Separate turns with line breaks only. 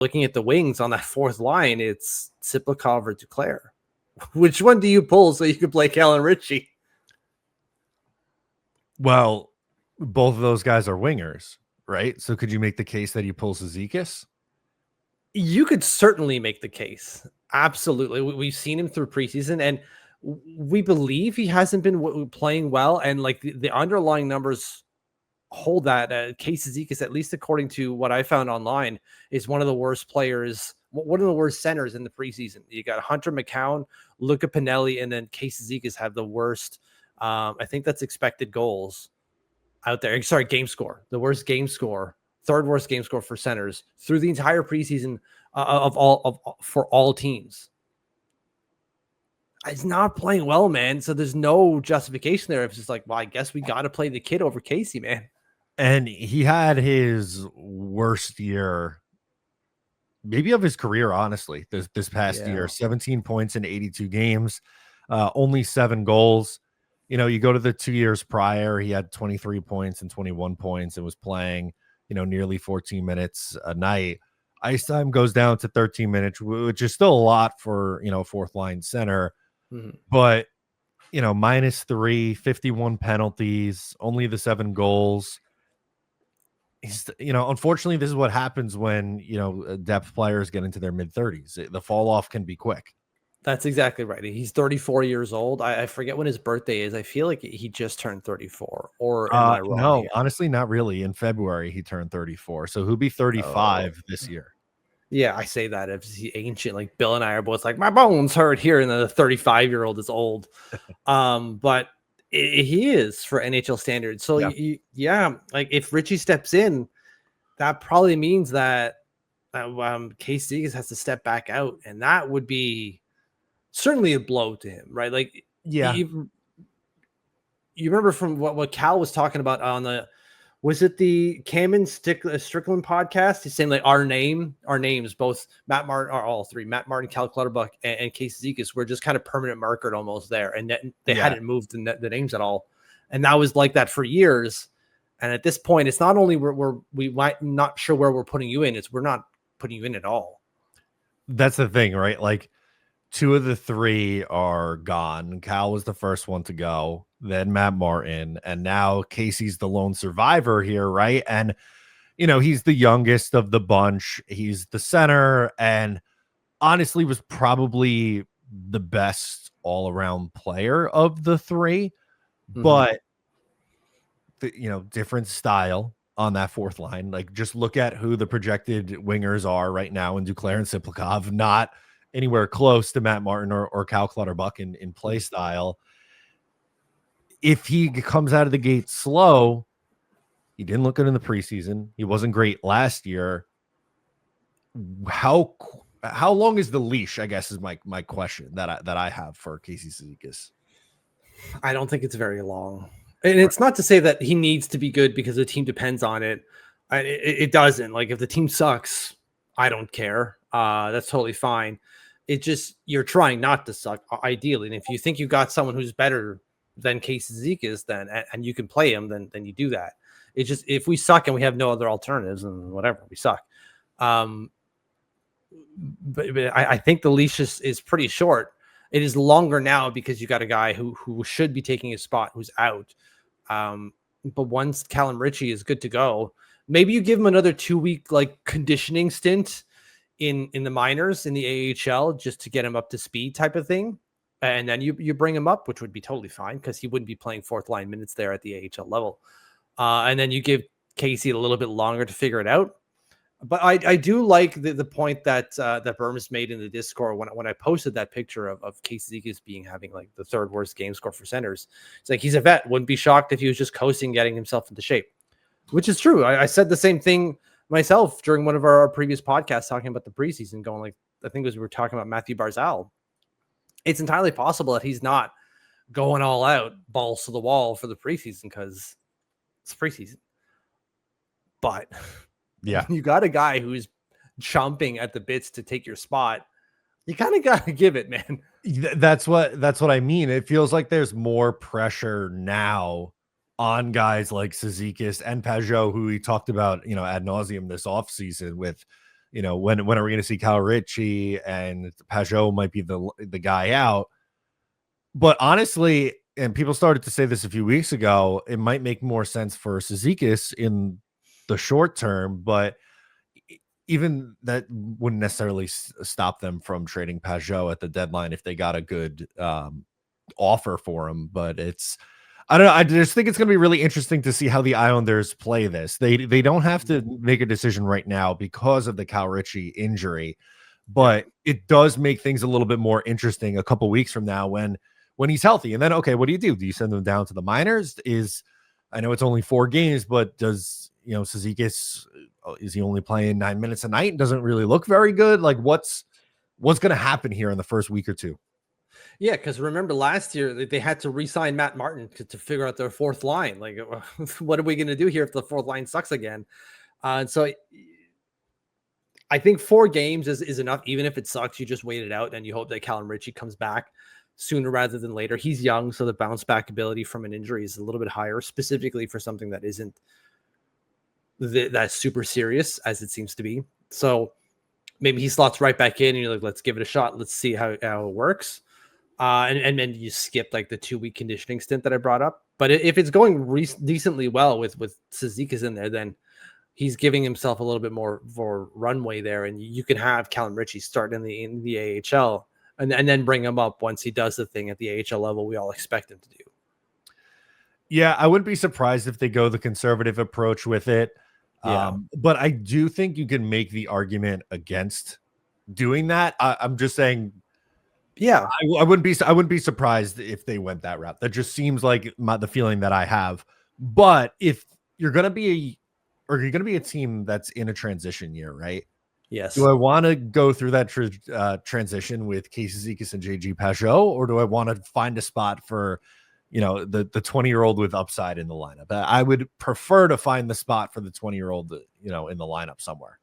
looking at the wings on that fourth line, it's Cizikas or Duclair. Which one do you pull so you could play Cal and Ritchie?
Well, both of those guys are wingers, right? So could you make the case that you pull Cizikas?
You could certainly make the case. Absolutely. We've seen him through preseason, and we believe he hasn't been playing well. And like the underlying numbers hold that. Cizikas, at least according to what I found online, is one of the worst players, one of the worst centers in the preseason. You got Hunter McCown, Luca Pinelli, and then Cizikas have the worst. I think that's expected goals out there. Sorry, game score. The worst game score, third worst game score for centers through the entire preseason for all teams. He's not playing well, man. So there's no justification there. It's just like, well, I guess we got to play the kid over Casey, man.
And he had his worst year, maybe of his career, honestly, this past year. 17 points in 82 games, only 7 goals. You know, you go to the 2 years prior, he had 23 points and 21 points and was playing, nearly 14 minutes a night. Ice time goes down to 13 minutes, which is still a lot for, fourth line center. Mm-hmm. But, -3, 51 penalties, only the 7 goals. He's, unfortunately, this is what happens when, depth players get into their mid-30s. The fall off can be quick.
That's exactly right. He's 34 years old. I forget when his birthday is. I feel like he just turned 34. Or am I wrong?
No, honestly, not really. In February, he turned 34. So he'll be 35 this year.
Yeah, I say that if he's ancient. Like Bill and I are both like, my bones hurt here, and the 35-year-old is old. But he is for NHL standards. So like if Ritchie steps in, that probably means that Cizikas has to step back out, and that would be certainly a blow to him, right? Like, you remember from what Cal was talking about on was it the Cameron Strickland podcast? He's saying like our names, both Matt Martin, or all three, Matt Martin, Cal Clutterbuck, and Cizikas were just kind of permanent markered almost there, and they hadn't moved the names at all, and that was like that for years. And at this point, it's not only we might not sure where we're putting you in, it's we're not putting you in at all.
That's the thing, right? Like 2 of the 3 are gone. Cal was the first one to go, then Matt Martin, and now Casey's the lone survivor here, right? And, he's the youngest of the bunch. He's the center, and honestly was probably the best all-around player of the 3. Mm-hmm. But, different style on that fourth line. Like, just look at who the projected wingers are right now in Duclair and Cizikas, not anywhere close to Matt Martin or Cal Clutterbuck in play style. If he comes out of the gate slow, he didn't look good in the preseason. He wasn't great last year. How long is the leash, I guess, is my question that I have for Casey Cizikas.
I don't think it's very long. And it's not to say that he needs to be good because the team depends on it. It doesn't. Like, if the team sucks, I don't care. That's totally fine. It's just you're trying not to suck, ideally. And if you think you got someone who's better than Cizikas, then and you can play him, then you do that. It's just if we suck and we have no other alternatives, and whatever, we suck. But I think the leash is pretty short. It is longer now because you got a guy who should be taking his spot who's out. But once Callum Ritchie is good to go, maybe you give him another 2-week like conditioning stint in the minors in the AHL just to get him up to speed type of thing. And then you bring him up, which would be totally fine because he wouldn't be playing fourth line minutes there at the AHL level. And then you give Casey a little bit longer to figure it out. But I do like the point that Burns made in the Discord when I posted that picture of Cizikas having like the 3rd worst game score for centers. It's like, he's a vet. Wouldn't be shocked if he was just coasting, getting himself into shape, which is true. I said the same thing myself during one of our previous podcasts talking about the preseason, going like, I think we were talking about Matthew Barzal. It's entirely possible that he's not going all out, balls to the wall for the preseason because it's preseason. But yeah, you got a guy who's chomping at the bits to take your spot. You kind of got to give it, man.
That's what I mean. It feels like there's more pressure now on guys like Cizikas and Pajot, who we talked about, ad nauseum this offseason with, when are we going to see Cal Ritchie, and Pajot might be the guy out. But honestly, and people started to say this a few weeks ago, it might make more sense for Cizikas in the short term, but even that wouldn't necessarily stop them from trading Pajot at the deadline if they got a good offer for him. But I don't know. I just think it's going to be really interesting to see how the Islanders play this. They don't have to make a decision right now because of the Cal Ritchie injury, but it does make things a little bit more interesting a couple weeks from now when he's healthy. And then, okay, what do? Do you send them down to the minors? I know it's only 4 games, but does, Cizikas, is he only playing 9 minutes a night and doesn't really look very good? Like what's going to happen here in the first week or two?
Yeah, because remember last year they had to re-sign Matt Martin to figure out their 4th line. Like, what are we going to do here if the 4th line sucks again? And so I think 4 games is enough. Even if it sucks, you just wait it out and you hope that Callum Ritchie comes back sooner rather than later. He's young, so the bounce back ability from an injury is a little bit higher, specifically for something that isn't that's super serious as it seems to be. So maybe he slots right back in and you're like, let's give it a shot. Let's see how it works. And then you skip like the 2-week conditioning stint that I brought up. But if it's going decently well with Cizikas in there, then he's giving himself a little bit more for runway there. And you can have Callum Ritchie start in the AHL and then bring him up once he does the thing at the AHL level we all expect him to do.
Yeah, I wouldn't be surprised if they go the conservative approach with it.
Yeah.
But I do think you can make the argument against doing that. I'm just saying,
yeah,
I wouldn't be surprised if they went that route. That just seems like the feeling that I have. But if you're going to be a team that's in a transition year, right?
Yes.
Do I want to go through that transition with Casey Cizikas and JG Pajot, or do I want to find a spot for, the 20-year-old with upside in the lineup? I would prefer to find the spot for the 20-year-old, in the lineup somewhere.